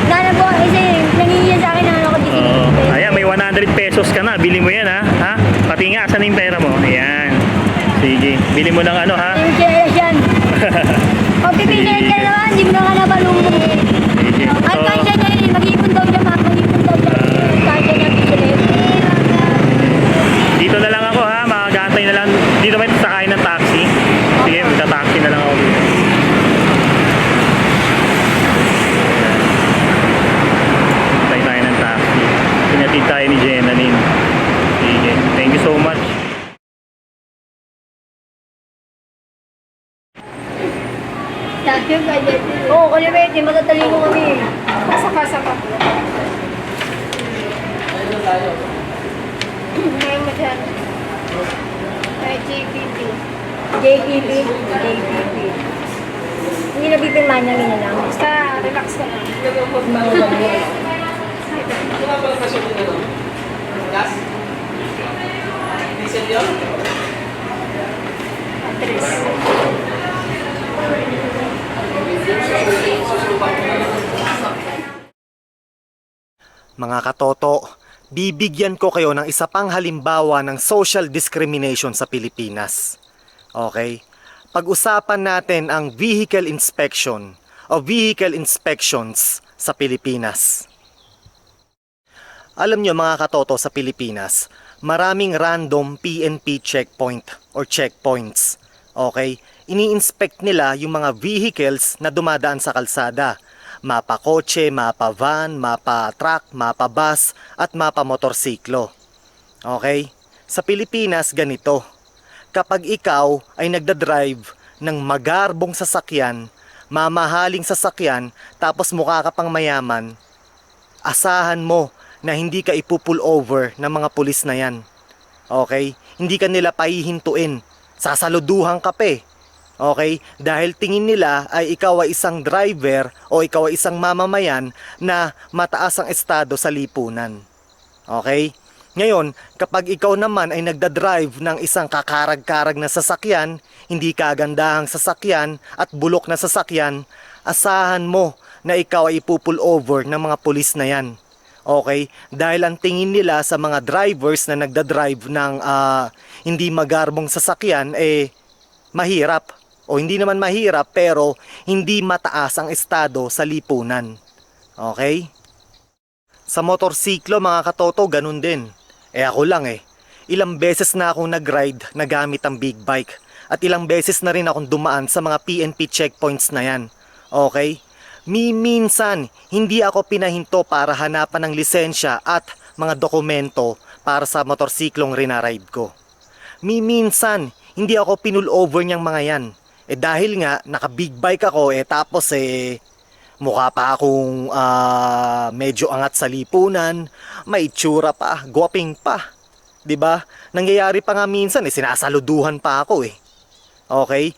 Speaker 2: Nana po, kasi nangihiya sa akin na ako dito.
Speaker 1: Oo. Ayan, may 100 pesos ka na. Bili mo yan, ha? Ha? Pati nga, saan yung pera mo? Ayan. Sige. Bili mo ng ha?
Speaker 2: Yung chinelas yan. Pag pipiliin ka naman, hindi mo na nga nabalungan.
Speaker 1: Sige.
Speaker 2: At kahit siya niya, mag-ipon daw siya, mag-ipon daw siya. Kahit siya niya pipiliin.
Speaker 1: Dito na lang ako, ha? Makagantay na lang. Dito may sakayin ng taxi. Sige, magta-taxi na lang ako dito. Hintay tayo ng taxi. Pinatid tayo ni Jenaline. Sige. Thank you so much.
Speaker 2: Oo, Kulimete, matatalino kami.
Speaker 5: Saka-saka. Ngayon mo dyan. May JPP.
Speaker 2: JPP. Hindi nabipirmahan namin na lang.
Speaker 5: Basta relax ka na. Atris.
Speaker 3: Mga katoto, bibigyan ko kayo ng isa pang halimbawa ng social discrimination sa Pilipinas. Okay? Pag-usapan natin ang vehicle inspection o vehicle inspections sa Pilipinas. Alam nyo mga katoto, sa Pilipinas, maraming random PNP checkpoint or checkpoints. Okay? Ini-inspect nila yung mga vehicles na dumadaan sa kalsada. Mapa kotse, mapa van, mapa truck, mapa bus, at mapa motorsiklo. Okay? Sa Pilipinas, ganito. Kapag ikaw ay nagdadrive ng magarbong sasakyan, mamahaling sasakyan, tapos mukha ka pang mayaman, asahan mo na hindi ka ipupull over ng mga pulis na yan. Okay? Hindi ka nila pahihintuin. Sasaluduhan ka pa eh. Okay? Dahil tingin nila ay ikaw ay isang driver o ikaw ay isang mamamayan na mataas ang estado sa lipunan. Okay? Ngayon, kapag ikaw naman ay nagdadrive ng isang kakarag-karag na sasakyan, hindi kagandahang sasakyan at bulok na sasakyan, asahan mo na ikaw ay ipupull over ng mga pulis na yan. Okay? Dahil ang tingin nila sa mga drivers na nagdadrive ng hindi magarbong sasakyan, mahirap. O hindi naman mahirap, pero hindi mataas ang estado sa lipunan. Okay? Sa motorsiklo mga katoto, ganun din. Ako lang Ilang beses na akong nag-ride na gamit ang big bike. At ilang beses na rin akong dumaan sa mga PNP checkpoints na yan. Okay? Minsan, hindi ako pinahinto para hanapan ng lisensya at mga dokumento para sa motorsiklong rinaride ko. Minsan, hindi ako pinull over niyang mga yan. Dahil nga, naka-big bike ako, tapos mukha pa akong medyo angat sa lipunan, may itsura pa, gwaping pa. 'Di ba? Nangyayari pa nga minsan, sinasaluduhan pa ako Okay?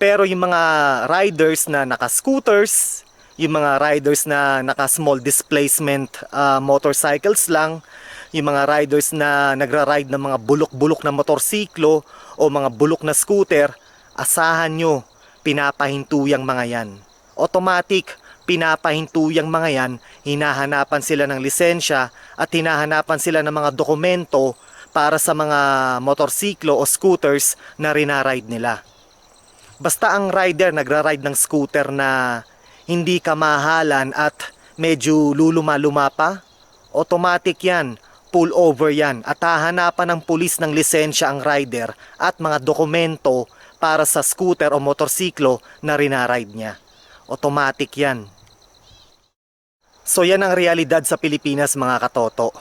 Speaker 3: Pero yung mga riders na naka-scooters, yung mga riders na naka-small displacement motorcycles lang, yung mga riders na nagra-ride ng mga bulok-bulok na motorsiklo o mga bulok na scooter, asahan nyo, pinapahinto yung mga yan. Automatic, pinapahinto yung mga yan, hinahanapan sila ng lisensya at hinahanapan sila ng mga dokumento para sa mga motorsiklo o scooters na rinaride nila. Basta ang rider nagra-ride ng scooter na hindi kamahalan at medyo luluma-luma pa, automatic yan, pull over yan at hahanapan ng pulis ng lisensya ang rider at mga dokumento para sa scooter o motorsiklo na rinaride niya. Automatic yan. So yan ang realidad sa Pilipinas mga katoto.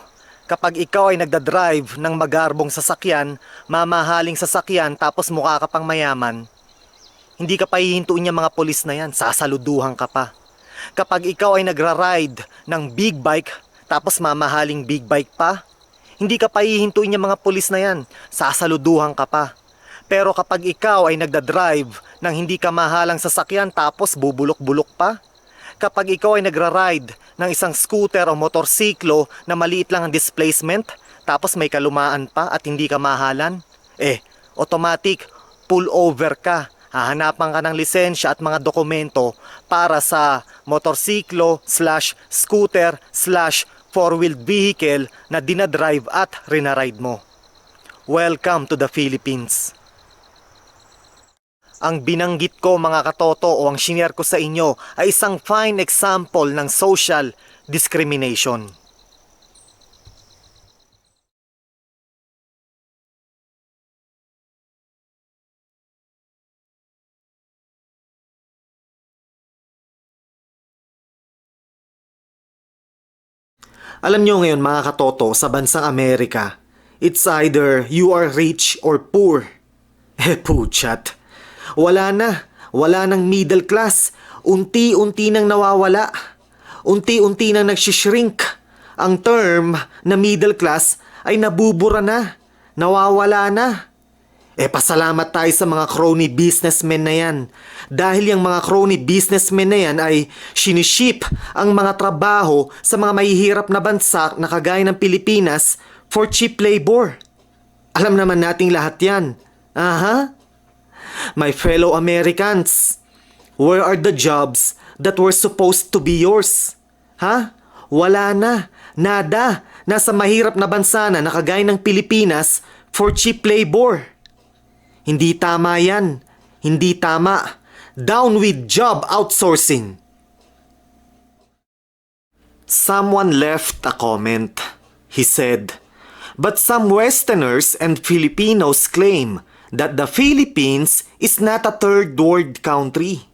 Speaker 3: Kapag ikaw ay nagdadrive ng magarbong sasakyan, mamahaling sasakyan tapos mukha ka pang mayaman, hindi ka pa hihintuin yung mga pulis na yan, sasaluduhan ka pa. Kapag ikaw ay nagra-ride ng big bike tapos mamahaling big bike pa, hindi ka pa hihintuin yung mga pulis na yan, sasaluduhan ka pa. Pero kapag ikaw ay nagdadrive ng hindi kamahalang sasakyan tapos bubulok-bulok pa, kapag ikaw ay nagra-ride ng isang scooter o motorsiklo na maliit lang ang displacement, tapos may kalumaan pa at hindi ka mahalan, automatic, pull over ka. Hahanapan ka ng lisensya at mga dokumento para sa motorsiklo / scooter / four-wheeled vehicle na dinadrive at rinaride mo. Welcome to the Philippines. Ang binanggit ko mga katoto o ang shinare ko sa inyo ay isang fine example ng social discrimination. Alam nyo ngayon mga katoto, sa bansang Amerika, it's either you are rich or poor. Puchat. Wala nang middle class. Unti-unti nang nawawala. Unti-unti nang nagsishrink. Ang term na middle class ay nabubura na. Nawawala na. Pasalamat tayo sa mga crony businessmen na yan. Dahil yung mga crony businessmen na yan ay siniship ang mga trabaho sa mga mahihirap na bansa na kagaya ng Pilipinas for cheap labor. Alam naman nating lahat yan. Aha. My fellow Americans, where are the jobs that were supposed to be yours? Ha? Wala na. Nada. Nasa mahirap na bansa na kagaya ng Pilipinas for cheap labor. Hindi tama yan. Hindi tama. Down with job outsourcing. Someone left a comment. He said, "But some Westerners and Filipinos claim that the Philippines is not a third world country.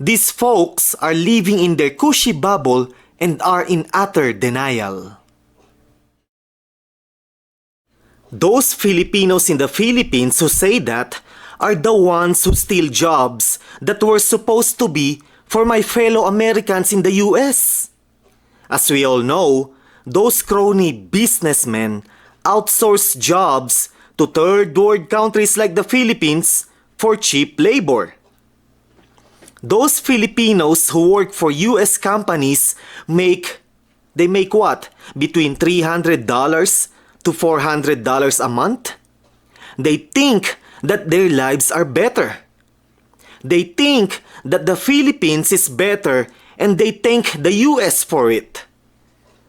Speaker 3: These folks are living in their cushy bubble and are in utter denial." Those Filipinos in the Philippines who say that are the ones who steal jobs that were supposed to be for my fellow Americans in the US. As we all know, those crony businessmen outsource jobs to third world countries like the Philippines for cheap labor. Those Filipinos who work for US companies make what? Between $300 to $400 a month? They think that their lives are better. They think that the Philippines is better and they thank the US for it.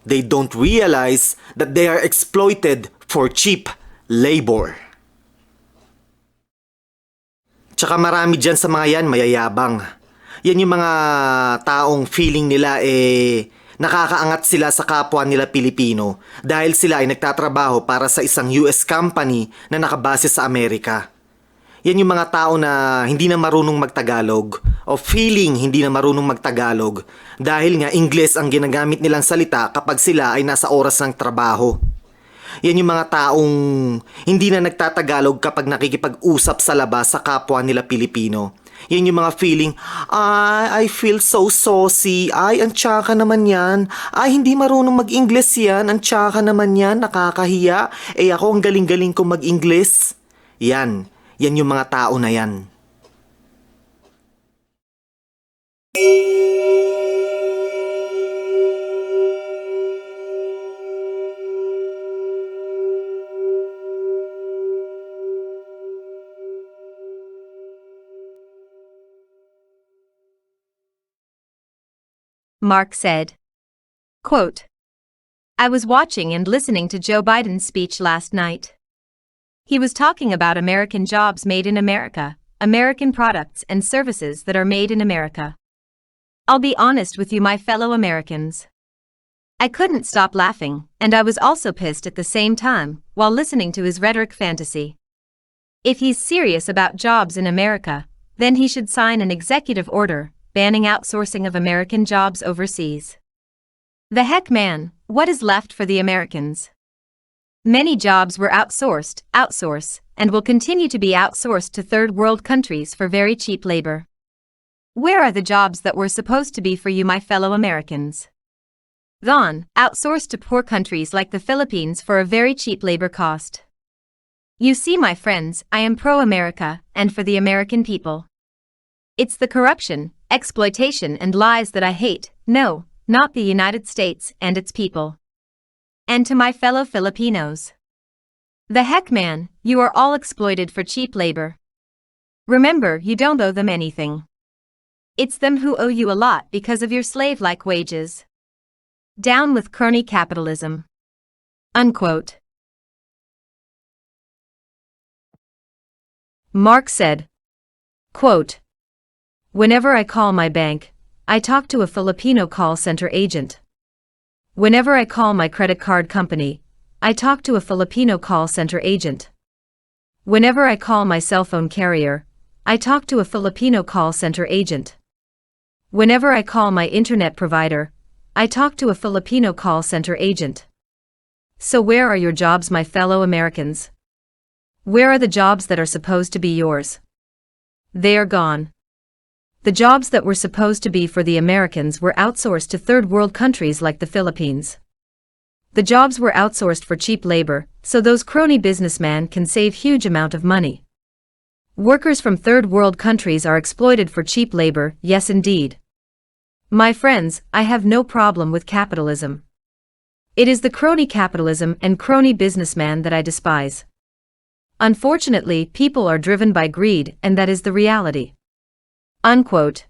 Speaker 3: They don't realize that they are exploited for cheap labor. Tsaka marami dyan sa mga yan mayayabang. Yan yung mga taong feeling nila nakakaangat sila sa kapwa nila Pilipino dahil sila ay nagtatrabaho para sa isang US company na nakabase sa Amerika. Yan yung mga tao na hindi na marunong magtagalog o feeling hindi na marunong magtagalog dahil nga Ingles ang ginagamit nilang salita kapag sila ay nasa oras ng trabaho. Yan yung mga taong hindi na nagtatagalog kapag nakikipag-usap sa labas sa kapwa nila Pilipino. Yan yung mga feeling, I feel so saucy. Ay, ang tsaka naman yan. Ay, hindi marunong mag-Ingles yan. Ang tsaka naman yan, nakakahiya. Ako ang galing-galing ko mag-Ingles. Yan yung mga tao na yan.
Speaker 6: Mark said, quote, I was watching and listening to Joe Biden's speech last night. He was talking about American jobs made in America, American products and services that are made in America. I'll be honest with you, my fellow Americans. I couldn't stop laughing, and I was also pissed at the same time while listening to his rhetoric fantasy. If he's serious about jobs in America, then he should sign an executive order banning outsourcing of American jobs overseas. The heck, man, what is left for the Americans? Many jobs were outsourced, and will continue to be outsourced to third world countries for very cheap labor. Where are the jobs that were supposed to be for you, my fellow Americans? Gone, outsourced to poor countries like the Philippines for a very cheap labor cost. You see, my friends, I am pro-America and for the American people. It's the corruption, exploitation and lies that I hate, no, not the United States and its people. And to my fellow Filipinos. The heck, man, you are all exploited for cheap labor. Remember, you don't owe them anything. It's them who owe you a lot because of your slave-like wages. Down with crony capitalism. Unquote. Mark said, quote, Whenever I call my bank, I talk to a Filipino call center agent. Whenever I call my credit card company, I talk to a Filipino call center agent. Whenever I call my cell phone carrier, I talk to a Filipino call center agent. Whenever I call my internet provider, I talk to a Filipino call center agent. So where are your jobs, my fellow Americans? Where are the jobs that are supposed to be yours? They are gone. The jobs that were supposed to be for the Americans were outsourced to third world countries like the Philippines. The jobs were outsourced for cheap labor, so those crony businessmen can save huge amount of money. Workers from third world countries are exploited for cheap labor, yes indeed. My friends, I have no problem with capitalism. It is the crony capitalism and crony businessman that I despise. Unfortunately, people are driven by greed, and that is the reality. Unquote.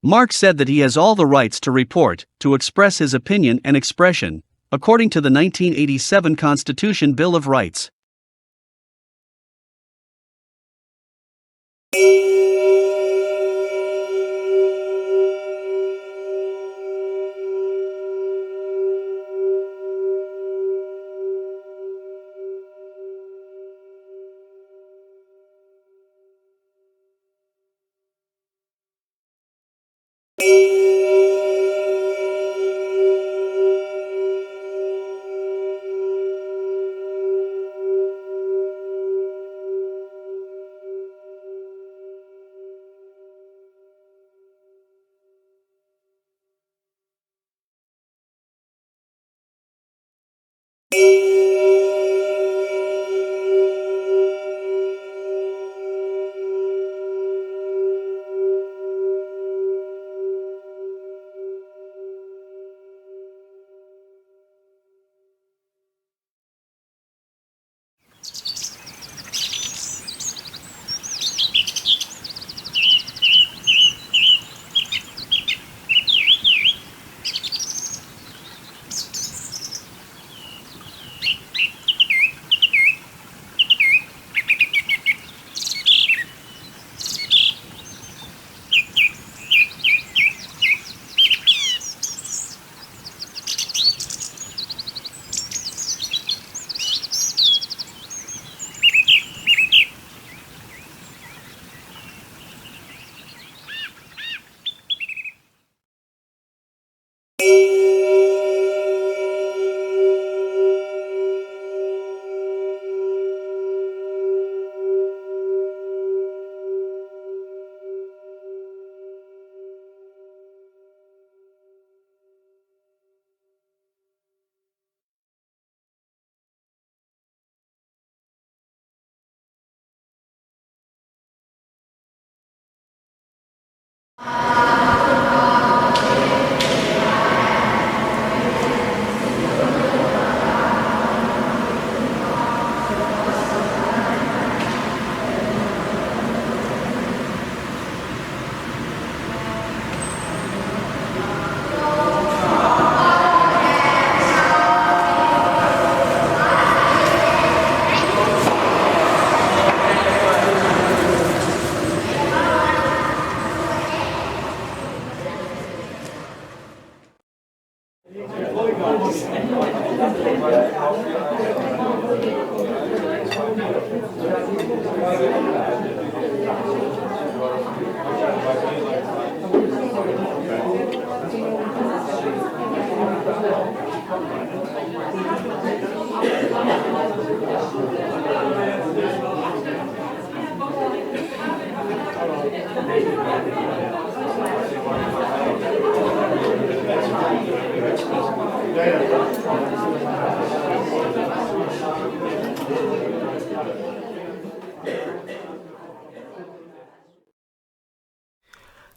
Speaker 4: Mark said that he has all the rights to report, to express his opinion and expression, according to the 1987 Constitution Bill of Rights.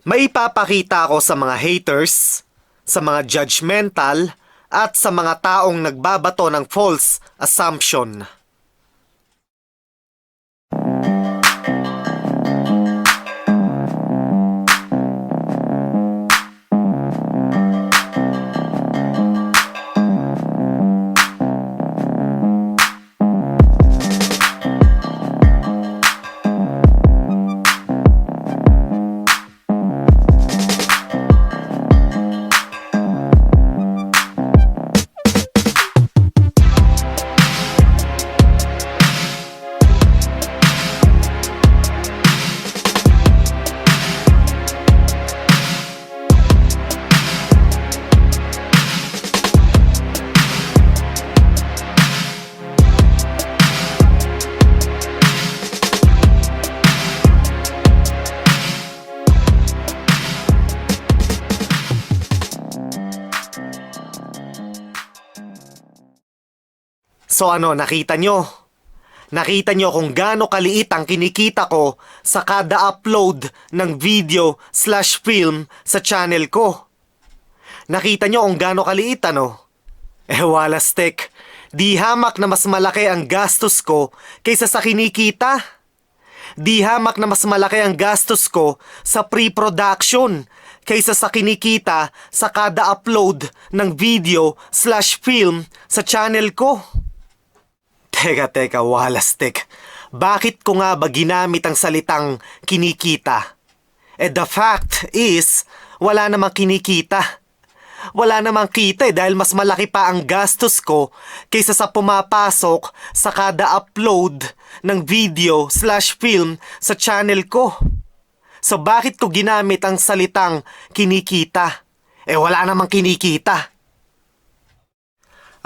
Speaker 3: Maipapakita ko sa mga haters, sa mga judgmental, at sa mga taong nagbabato ng false assumption. So ano, nakita nyo? Nakita nyo kung gaano kaliit ang kinikita ko sa kada upload ng video/film sa channel ko. Nakita nyo kung gaano kaliit, ano? Wala stek. Di hamak na mas malaki ang gastos ko kaysa sa kinikita. Di hamak na mas malaki ang gastos ko sa pre-production kaysa sa kinikita sa kada upload ng video/film sa channel ko. Teka, Walastek. Bakit ko nga ba ginamit ang salitang kinikita? The fact is, wala namang kinikita. Wala namang kita dahil mas malaki pa ang gastos ko kaysa sa pumapasok sa kada upload ng video/film sa channel ko. So bakit ko ginamit ang salitang kinikita? Wala namang kinikita.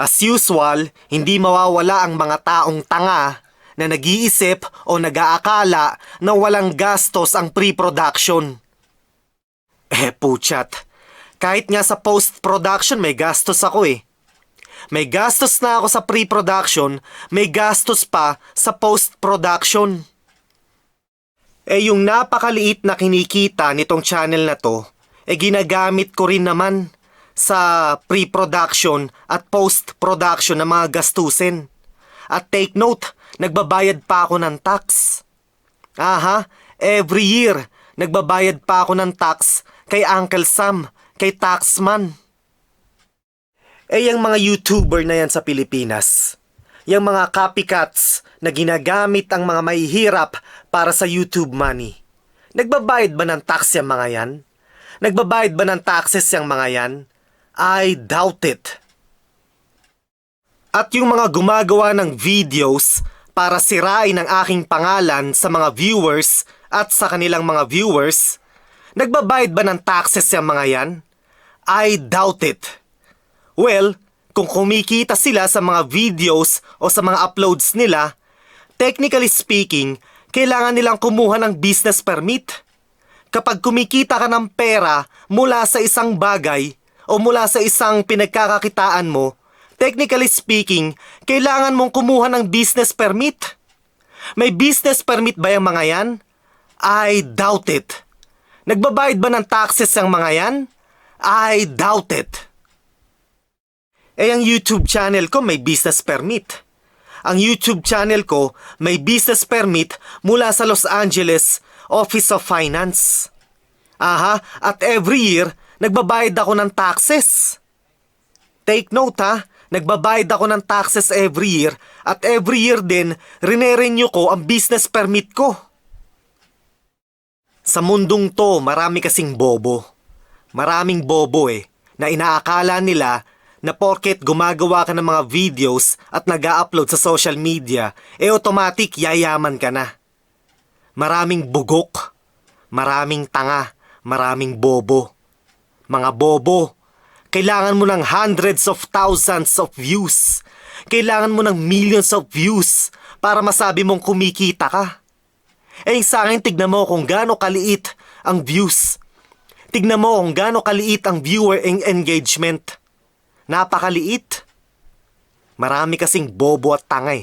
Speaker 3: As usual, hindi mawawala ang mga taong tanga na nag-iisip o nag-aakala na walang gastos ang pre-production. Puchat. Kahit nga sa post-production may gastos ako eh. May gastos na ako sa pre-production, may gastos pa sa post-production. Yung napakaliit na kinikita nitong channel na to, ginagamit ko rin naman sa pre-production at post-production ng mga gastusin. At take note, nagbabayad pa ako ng tax. Every year, nagbabayad pa ako ng tax kay Uncle Sam, kay Taxman. Yung mga YouTuber na yan sa Pilipinas, yung mga copycats na ginagamit ang mga mahihirap para sa YouTube money, nagbabayad ba ng tax yung mga yan? Nagbabayad ba ng taxes yung mga yan? I doubt it. At yung mga gumagawa ng videos para sirain ang aking pangalan sa mga viewers at sa kanilang mga viewers, nagbabayad ba ng taxes yung mga yan? I doubt it. Well, kung kumikita sila sa mga videos o sa mga uploads nila, technically speaking, kailangan nilang kumuha ng business permit. Kapag kumikita ka ng pera mula sa isang bagay o mula sa isang pinagkakakitaan mo, technically speaking, kailangan mong kumuha ng business permit. May business permit ba yung mga yan? I doubt it. Nagbabayad ba ng taxes ang mga yan? I doubt it. Ang YouTube channel ko may business permit. Ang YouTube channel ko may business permit mula sa Los Angeles Office of Finance. At every year, nagbabayad ako ng taxes. Take note nagbabayad ako ng taxes every year at every year din, rine-renew ko ang business permit ko. Sa mundong to, marami kasing bobo. Maraming bobo na inaakala nila na porket gumagawa ka ng mga videos at nag-upload sa social media, automatic yayaman ka na. Maraming bugok, maraming tanga, maraming bobo. Mga bobo, kailangan mo ng hundreds of thousands of views. Kailangan mo ng millions of views para masabi mong kumikita ka. Sa akin, tignan mo kung gaano kaliit ang views. Tignan mo kung gaano kaliit ang viewer engagement. Napakaliit. Marami kasing bobo at tanga